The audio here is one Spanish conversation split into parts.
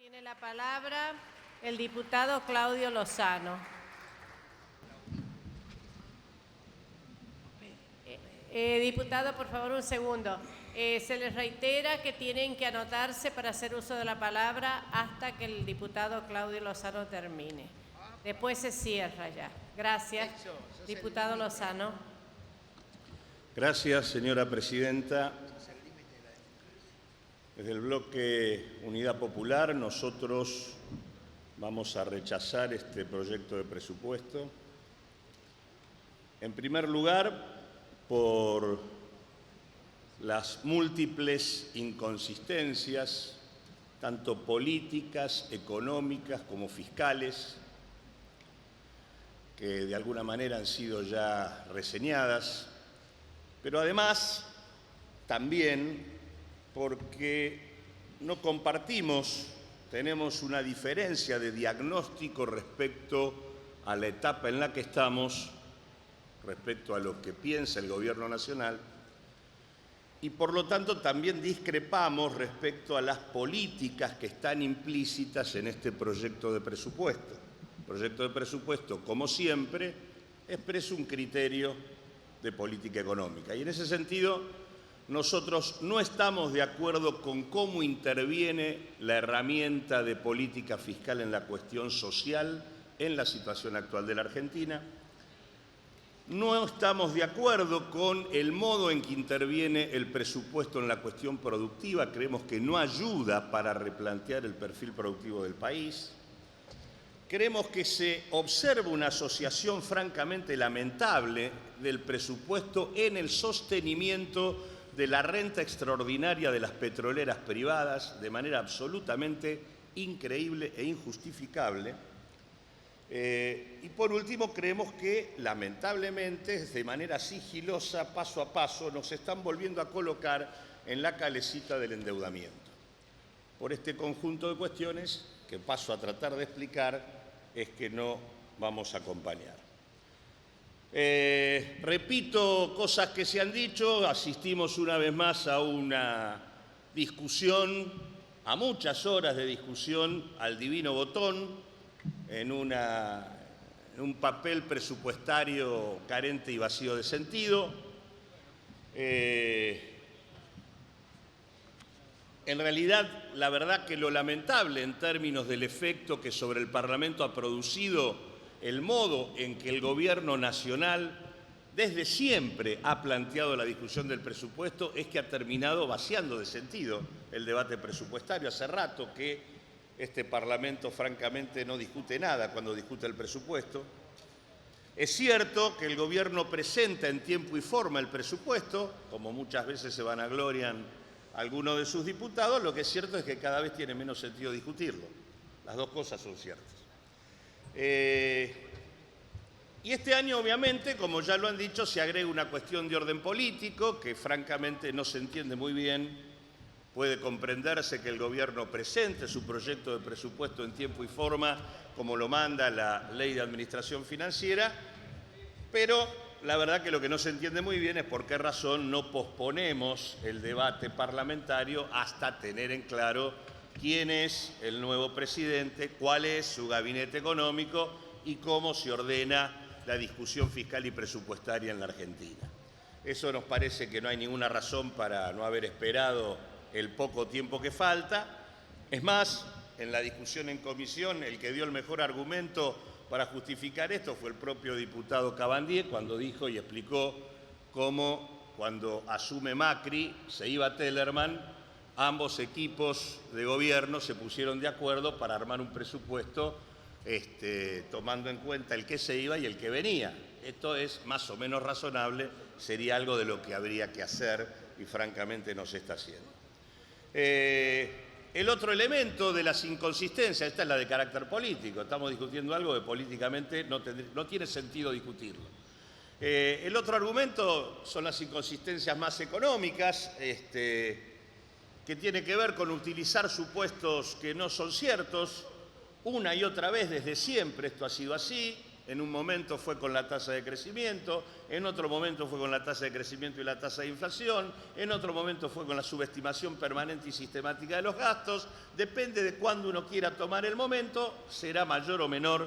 Tiene la palabra el diputado Claudio Lozano. Diputado, por favor, un segundo. Se les reitera que tienen que anotarse para hacer uso de la palabra hasta que el diputado Claudio Lozano termine. Después se cierra ya. Gracias. Diputado Lozano. Gracias, señora presidenta. Desde el bloque Unidad Popular, nosotros vamos a rechazar este proyecto de presupuesto. En primer lugar, por las múltiples inconsistencias, tanto políticas, económicas como fiscales, que de alguna manera han sido ya reseñadas, pero además también porque no compartimos, tenemos una diferencia de diagnóstico respecto a la etapa en la que estamos, respecto a lo que piensa el Gobierno Nacional, y por lo tanto también discrepamos respecto a las políticas que están implícitas en este proyecto de presupuesto. El proyecto de presupuesto, como siempre, expresa un criterio de política económica. Y en ese sentido, nosotros no estamos de acuerdo con cómo interviene la herramienta de política fiscal en la cuestión social en la situación actual de la Argentina. No estamos de acuerdo con el modo en que interviene el presupuesto en la cuestión productiva. Creemos que no ayuda para replantear el perfil productivo del país. Creemos que se observa una asociación francamente lamentable del presupuesto en el sostenimiento de la renta extraordinaria de las petroleras privadas de manera absolutamente increíble e injustificable. Y por último, creemos que lamentablemente, de manera sigilosa, paso a paso, nos están volviendo a colocar en la calecita del endeudamiento. Por este conjunto de cuestiones que paso a tratar de explicar es que no vamos a acompañar. Repito cosas que se han dicho, asistimos una vez más a una discusión, a muchas horas de discusión al divino botón, en un papel presupuestario carente y vacío de sentido. En realidad, la verdad que lo lamentable en términos del efecto que sobre el Parlamento ha producido el modo en que el Gobierno Nacional desde siempre ha planteado la discusión del presupuesto es que ha terminado vaciando de sentido el debate presupuestario. Hace rato que este Parlamento francamente no discute nada cuando discute el presupuesto. Es cierto que el Gobierno presenta en tiempo y forma el presupuesto, como muchas veces se vanaglorian algunos de sus diputados. Lo que es cierto es que cada vez tiene menos sentido discutirlo. Las dos cosas son ciertas. Y este año, obviamente, como ya lo han dicho, se agrega una cuestión de orden político que francamente no se entiende muy bien. Puede comprenderse que el Gobierno presente su proyecto de presupuesto en tiempo y forma, como lo manda la Ley de Administración Financiera, pero la verdad que lo que no se entiende muy bien es por qué razón no posponemos el debate parlamentario hasta tener en claro quién es el nuevo presidente, cuál es su gabinete económico y cómo se ordena la discusión fiscal y presupuestaria en la Argentina. Eso nos parece que no hay ninguna razón para no haber esperado el poco tiempo que falta. Es más, en la discusión en comisión, el que dio el mejor argumento para justificar esto fue el propio diputado Cabandier, cuando dijo y explicó cómo cuando asume Macri se iba Tellerman, ambos equipos de gobierno se pusieron de acuerdo para armar un presupuesto tomando en cuenta el que se iba y el que venía. Esto es más o menos razonable, sería algo de lo que habría que hacer y francamente no se está haciendo. El otro elemento de las inconsistencias, esta es la de carácter político, estamos discutiendo algo que políticamente no tiene sentido discutirlo. El otro argumento son las inconsistencias más económicas, que tiene que ver con utilizar supuestos que no son ciertos. Una y otra vez, desde siempre, esto ha sido así. En un momento fue con la tasa de crecimiento, en otro momento fue con la tasa de crecimiento y la tasa de inflación, en otro momento fue con la subestimación permanente y sistemática de los gastos. Depende de cuándo uno quiera tomar el momento, será mayor o menor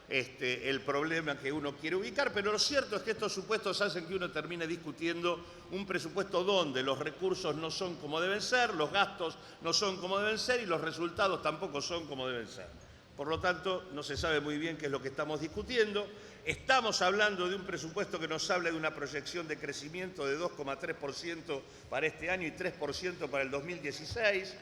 el problema que uno quiere ubicar, pero lo cierto es que estos supuestos hacen que uno termine discutiendo un presupuesto donde los recursos no son como deben ser, los gastos no son como deben ser y los resultados tampoco son como deben ser. Por lo tanto, no se sabe muy bien qué es lo que estamos discutiendo. Estamos hablando de un presupuesto que nos habla de una proyección de crecimiento de 2,3% para este año y 3% para el 2016,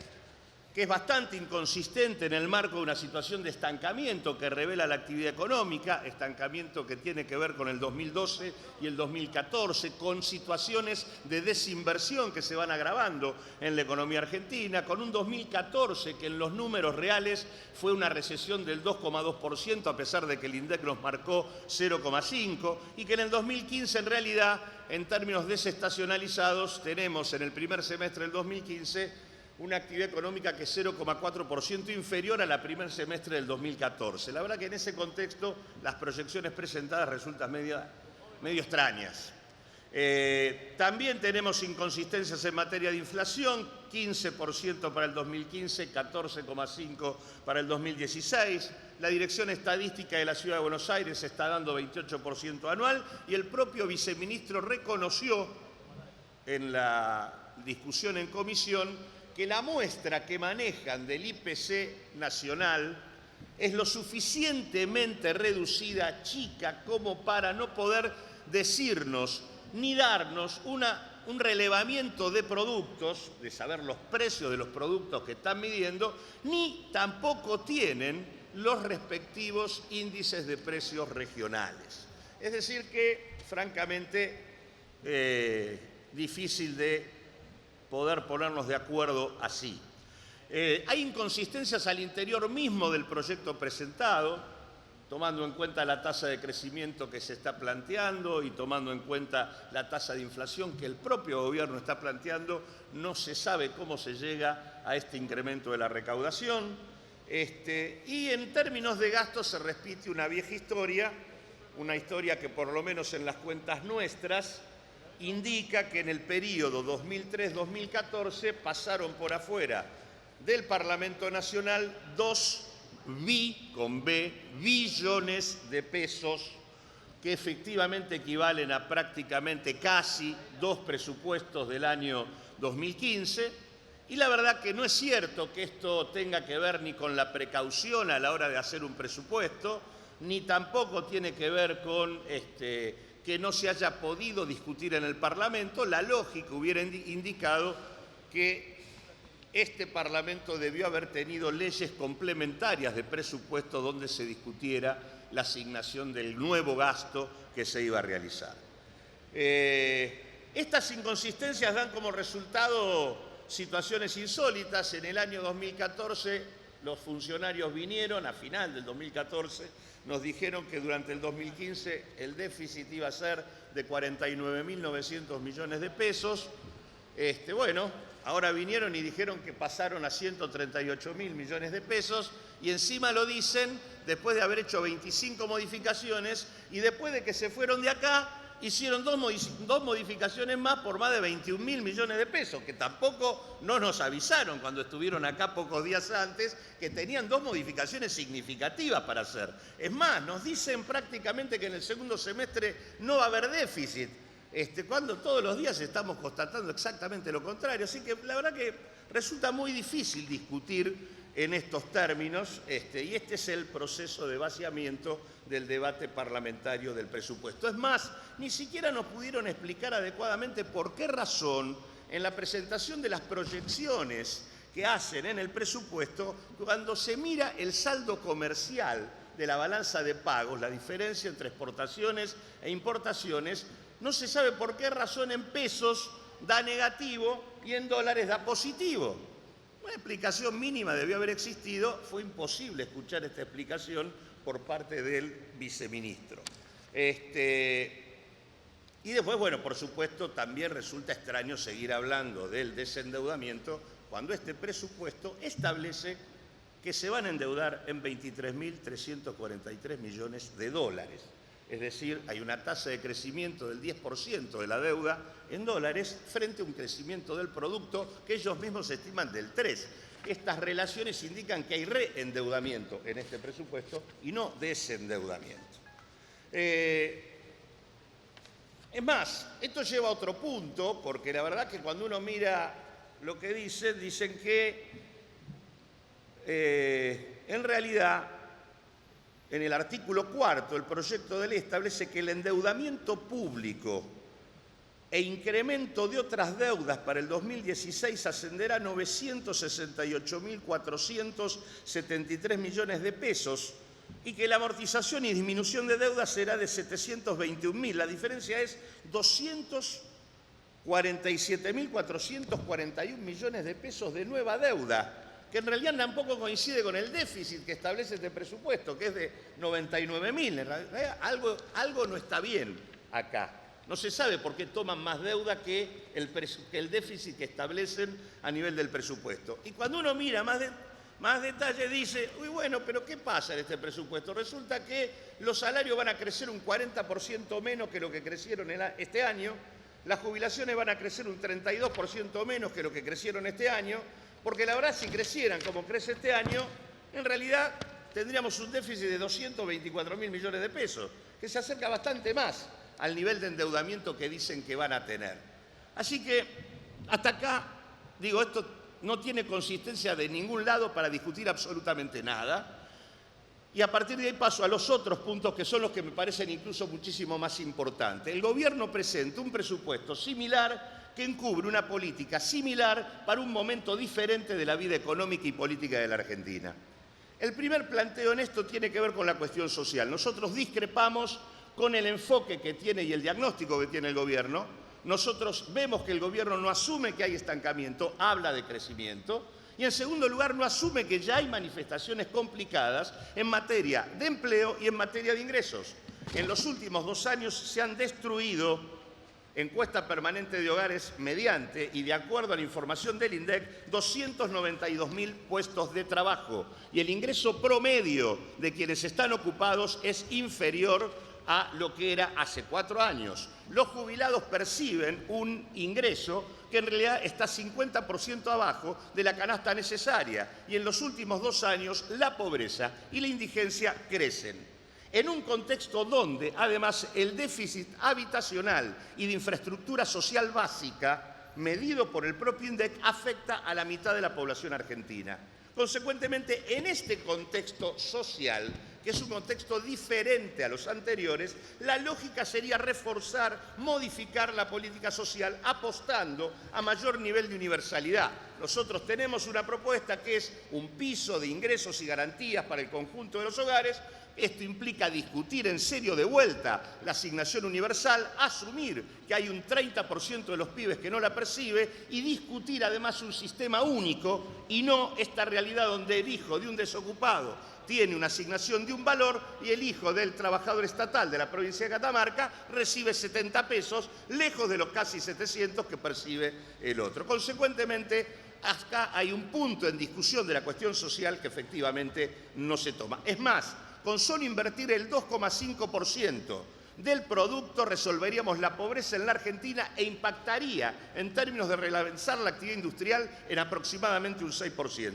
que es bastante inconsistente en el marco de una situación de estancamiento que revela la actividad económica, estancamiento que tiene que ver con el 2012 y el 2014, con situaciones de desinversión que se van agravando en la economía argentina, con un 2014 que en los números reales fue una recesión del 2,2%, a pesar de que el INDEC nos marcó 0,5%, y que en el 2015 en realidad, en términos desestacionalizados, tenemos en el primer semestre del 2015 una actividad económica que es 0,4% inferior a la primer semestre del 2014. La verdad que en ese contexto las proyecciones presentadas resultan medio extrañas. También tenemos inconsistencias en materia de inflación, 15% para el 2015, 14,5% para el 2016. La Dirección Estadística de la Ciudad de Buenos Aires está dando 28% anual y el propio viceministro reconoció en la discusión en comisión que la muestra que manejan del IPC nacional es lo suficientemente reducida, chica, como para no poder decirnos ni darnos un relevamiento de productos, de saber los precios de los productos que están midiendo, ni tampoco tienen los respectivos índices de precios regionales. Es decir que, francamente, difícil de poder ponernos de acuerdo así. Hay inconsistencias al interior mismo del proyecto presentado, tomando en cuenta la tasa de crecimiento que se está planteando y tomando en cuenta la tasa de inflación que el propio gobierno está planteando, no se sabe cómo se llega a este incremento de la recaudación. Y en términos de gastos se repite una vieja historia, una historia que por lo menos en las cuentas nuestras indica que en el periodo 2003-2014 pasaron por afuera del Parlamento Nacional 2 billones de pesos, que efectivamente equivalen a prácticamente casi 2 presupuestos del año 2015. Y la verdad que no es cierto que esto tenga que ver ni con la precaución a la hora de hacer un presupuesto, ni tampoco tiene que ver con que no se haya podido discutir en el Parlamento. La lógica hubiera indicado que este Parlamento debió haber tenido leyes complementarias de presupuesto donde se discutiera la asignación del nuevo gasto que se iba a realizar. Estas inconsistencias dan como resultado situaciones insólitas. En el año 2014 los funcionarios vinieron, a final del 2014, nos dijeron que durante el 2015 el déficit iba a ser de 49.900 millones de pesos. Bueno, ahora vinieron y dijeron que pasaron a 138.000 millones de pesos y encima lo dicen después de haber hecho 25 modificaciones y después de que se fueron de acá hicieron dos modificaciones más por más de 21.000 millones de pesos, que tampoco no nos avisaron cuando estuvieron acá pocos días antes, que tenían 2 modificaciones significativas para hacer. Es más, nos dicen prácticamente que en el segundo semestre no va a haber déficit, cuando todos los días estamos constatando exactamente lo contrario. Así que la verdad que resulta muy difícil discutir en estos términos, y este es el proceso de vaciamiento del debate parlamentario del presupuesto. Es más, ni siquiera nos pudieron explicar adecuadamente por qué razón en la presentación de las proyecciones que hacen en el presupuesto, cuando se mira el saldo comercial de la balanza de pagos, la diferencia entre exportaciones e importaciones, no se sabe por qué razón en pesos da negativo y en dólares da positivo. Una explicación mínima debió haber existido, fue imposible escuchar esta explicación por parte del viceministro. Y después, bueno, por supuesto, también resulta extraño seguir hablando del desendeudamiento cuando este presupuesto establece que se van a endeudar en 23.343 millones de dólares. Es decir, hay una tasa de crecimiento del 10% de la deuda en dólares frente a un crecimiento del producto que ellos mismos estiman del 3%. Estas relaciones indican que hay reendeudamiento en este presupuesto y no desendeudamiento. Es más, esto lleva a otro punto, porque la verdad que cuando uno mira lo que dicen que en realidad en el artículo 4 el proyecto de ley establece que el endeudamiento público e incremento de otras deudas para el 2016 ascenderá a 968.473 millones de pesos y que la amortización y disminución de deuda será de 721.000. La diferencia es 247.441 millones de pesos de nueva deuda, que en realidad tampoco coincide con el déficit que establece este presupuesto, que es de 99.000. Algo no está bien acá. No se sabe por qué toman más deuda que el déficit que establecen a nivel del presupuesto. Y cuando uno mira más detalle dice, uy, bueno, pero ¿qué pasa en este presupuesto? Resulta que los salarios van a crecer un 40% menos que lo que crecieron este año, las jubilaciones van a crecer un 32% menos que lo que crecieron este año, porque la verdad si crecieran como crece este año, en realidad tendríamos un déficit de 224.000 millones de pesos, que se acerca bastante más al nivel de endeudamiento que dicen que van a tener. Así que hasta acá, digo, esto no tiene consistencia de ningún lado para discutir absolutamente nada. Y a partir de ahí paso a los otros puntos que son los que me parecen incluso muchísimo más importantes. El gobierno presenta un presupuesto similar que encubre una política similar para un momento diferente de la vida económica y política de la Argentina. El primer planteo en esto tiene que ver con la cuestión social. Nosotros discrepamos con el enfoque que tiene y el diagnóstico que tiene el gobierno. Nosotros vemos que el gobierno no asume que hay estancamiento, habla de crecimiento. Y en segundo lugar, no asume que ya hay manifestaciones complicadas en materia de empleo y en materia de ingresos. En los últimos 2 años se han destruido encuesta permanente de hogares mediante y de acuerdo a la información del INDEC, 292.000 puestos de trabajo. Y el ingreso promedio de quienes están ocupados es inferior a lo que era hace 4 años. Los jubilados perciben un ingreso que en realidad está 50% abajo de la canasta necesaria y en los últimos 2 años la pobreza y la indigencia crecen. En un contexto donde, además, el déficit habitacional y de infraestructura social básica, medido por el propio INDEC, afecta a la mitad de la población argentina. Consecuentemente, en este contexto social, que es un contexto diferente a los anteriores, la lógica sería reforzar, modificar la política social apostando a mayor nivel de universalidad. Nosotros tenemos una propuesta que es un piso de ingresos y garantías para el conjunto de los hogares. Esto implica discutir en serio de vuelta la asignación universal, asumir que hay un 30% de los pibes que no la percibe y discutir además un sistema único y no esta realidad donde el hijo de un desocupado tiene una asignación de un valor y el hijo del trabajador estatal de la provincia de Catamarca recibe 70 pesos, lejos de los casi 700 que percibe el otro. Consecuentemente, acá hay un punto en discusión de la cuestión social que efectivamente no se toma. Es más, con solo invertir el 2,5% del producto resolveríamos la pobreza en la Argentina e impactaría en términos de relanzar la actividad industrial en aproximadamente un 6%.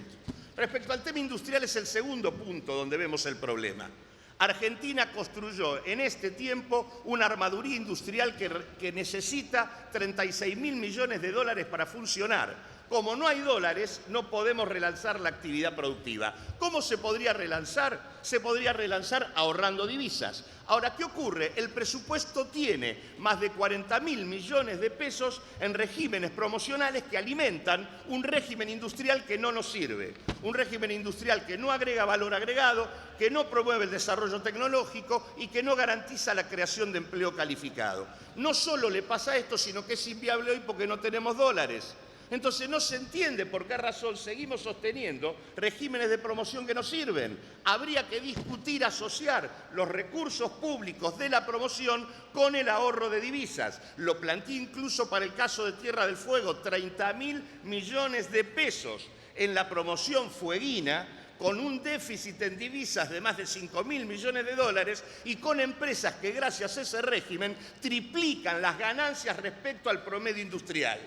Respecto al tema industrial es el segundo punto donde vemos el problema. Argentina construyó en este tiempo una armaduría industrial que necesita 36.000 millones de dólares para funcionar. Como no hay dólares, no podemos relanzar la actividad productiva. ¿Cómo se podría relanzar? Se podría relanzar ahorrando divisas. Ahora, ¿qué ocurre? El presupuesto tiene más de 40.000 millones de pesos en regímenes promocionales que alimentan un régimen industrial que no nos sirve. Un régimen industrial que no agrega valor agregado, que no promueve el desarrollo tecnológico y que no garantiza la creación de empleo calificado. No solo le pasa esto, sino que es inviable hoy porque no tenemos dólares. Entonces no se entiende por qué razón seguimos sosteniendo regímenes de promoción que no sirven. Habría que discutir, asociar los recursos públicos de la promoción con el ahorro de divisas. Lo planteé incluso para el caso de Tierra del Fuego, 30.000 millones de pesos en la promoción fueguina con un déficit en divisas de más de 5.000 millones de dólares y con empresas que gracias a ese régimen triplican las ganancias respecto al promedio industrial.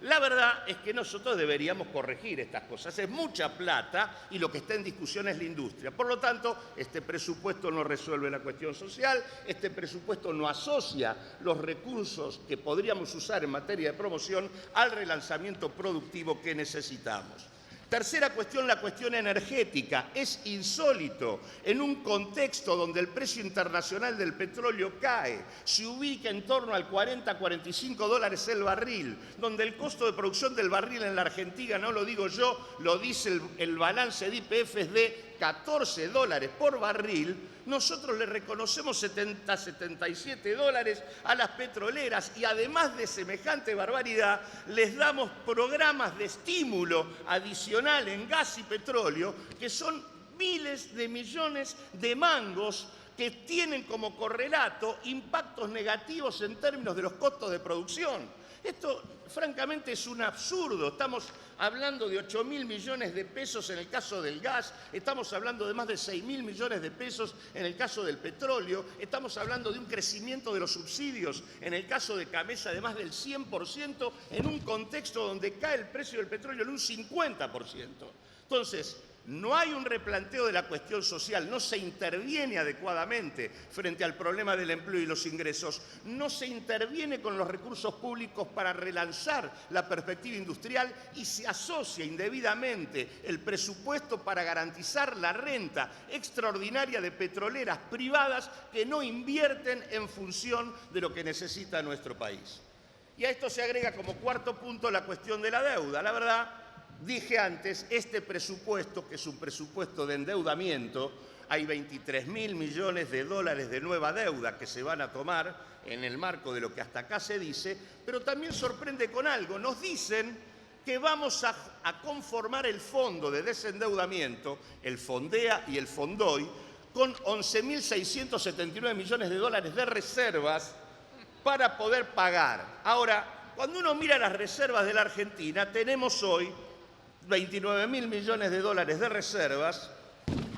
La verdad es que nosotros deberíamos corregir estas cosas. Es mucha plata y lo que está en discusión es la industria. Por lo tanto, este presupuesto no resuelve la cuestión social, este presupuesto no asocia los recursos que podríamos usar en materia de promoción al relanzamiento productivo que necesitamos. Tercera cuestión, la cuestión energética. Es insólito, en un contexto donde el precio internacional del petróleo cae, se ubica en torno al 40-45 dólares el barril, donde el costo de producción del barril en la Argentina, no lo digo yo, lo dice el balance de YPF, es de 14 dólares por barril. Nosotros le reconocemos 70-77 dólares a las petroleras y además de semejante barbaridad, les damos programas de estímulo adicional en gas y petróleo que son miles de millones de mangos que tienen como correlato impactos negativos en términos de los costos de producción. Esto, francamente, es un absurdo. Estamos hablando de 8.000 millones de pesos en el caso del gas, estamos hablando de más de 6.000 millones de pesos en el caso del petróleo, estamos hablando de un crecimiento de los subsidios en el caso de Camesa de más del 100% en un contexto donde cae el precio del petróleo en un 50%. Entonces, no hay un replanteo de la cuestión social, no se interviene adecuadamente frente al problema del empleo y los ingresos, no se interviene con los recursos públicos para relanzar la perspectiva industrial y se asocia indebidamente el presupuesto para garantizar la renta extraordinaria de petroleras privadas que no invierten en función de lo que necesita nuestro país. Y a esto se agrega como cuarto punto la cuestión de la deuda. La verdad, dije antes, este presupuesto, que es un presupuesto de endeudamiento, hay 23.000 millones de dólares de nueva deuda que se van a tomar en el marco de lo que hasta acá se dice, pero también sorprende con algo. Nos dicen que vamos a conformar el fondo de desendeudamiento, el Fondea y el Fondoy, con 11.679 millones de dólares de reservas para poder pagar. Ahora, cuando uno mira las reservas de la Argentina, tenemos hoy 29.000 millones de dólares de reservas.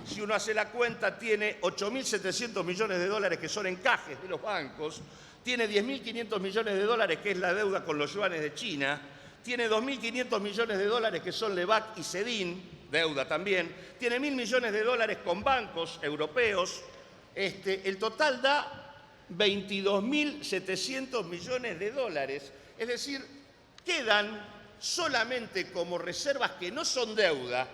Si uno hace la cuenta, tiene 8.700 millones de dólares que son encajes de los bancos, tiene 10.500 millones de dólares que es la deuda con los yuanes de China, tiene 2.500 millones de dólares que son Lebac y Sedin, deuda también, tiene 1.000 millones de dólares con bancos europeos. El total da 22.700 millones de dólares. Es decir, quedan solamente como reservas que no son deuda,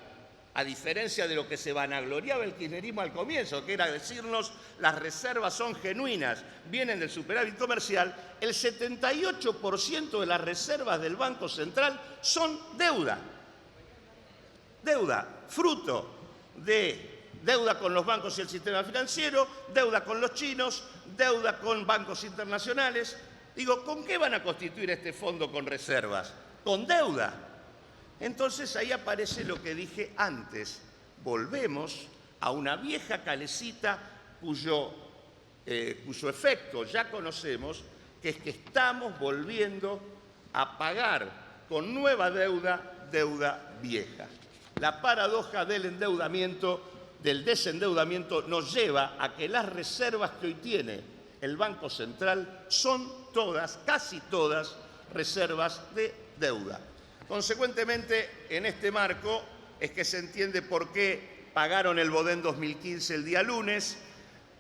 a diferencia de lo que se vanagloriaba el kirchnerismo al comienzo, que era decirnos las reservas son genuinas, vienen del superávit comercial, el 78% de las reservas del Banco Central son deuda. Deuda, fruto de deuda con los bancos y el sistema financiero, deuda con los chinos, deuda con bancos internacionales. Digo, ¿con qué van a constituir este fondo con reservas? Con deuda. Entonces ahí aparece lo que dije antes. Volvemos a una vieja calecita cuyo efecto ya conocemos, que es que estamos volviendo a pagar con nueva deuda, deuda vieja. La paradoja del endeudamiento, del desendeudamiento, nos lleva a que las reservas que hoy tiene el Banco Central son todas, casi todas, reservas de deuda. Consecuentemente, en este marco es que se entiende por qué pagaron el Bodén 2015 el día lunes.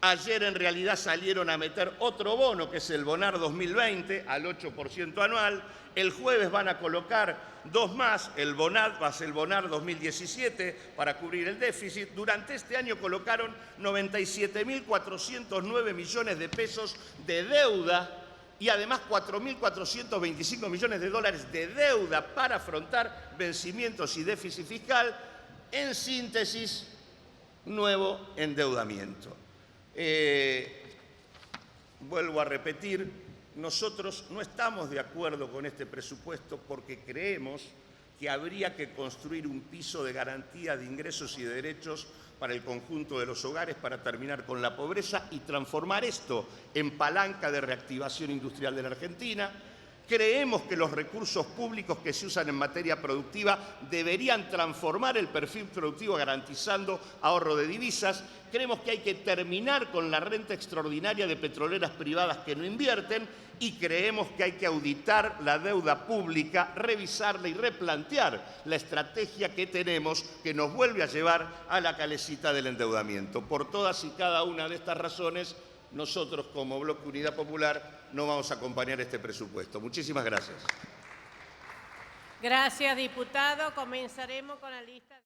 Ayer en realidad salieron a meter otro bono, que es el Bonar 2020, al 8% anual. El jueves van a colocar dos más, el Bonar va a ser el Bonar 2017 para cubrir el déficit. Durante este año colocaron 97.409 millones de pesos de deuda y además 4.425 millones de dólares de deuda para afrontar vencimientos y déficit fiscal. En síntesis, nuevo endeudamiento. Vuelvo a repetir, nosotros no estamos de acuerdo con este presupuesto porque creemos que habría que construir un piso de garantía de ingresos y de derechos para el conjunto de los hogares para terminar con la pobreza y transformar esto en palanca de reactivación industrial de la Argentina. Creemos que los recursos públicos que se usan en materia productiva deberían transformar el perfil productivo garantizando ahorro de divisas. Creemos que hay que terminar con la renta extraordinaria de petroleras privadas que no invierten y creemos que hay que auditar la deuda pública, revisarla y replantear la estrategia que tenemos que nos vuelve a llevar a la calecita del endeudamiento. Por todas y cada una de estas razones, nosotros como Bloque Unidad Popular no vamos a acompañar este presupuesto. Muchísimas gracias. Gracias, diputado. Comenzaremos con la lista.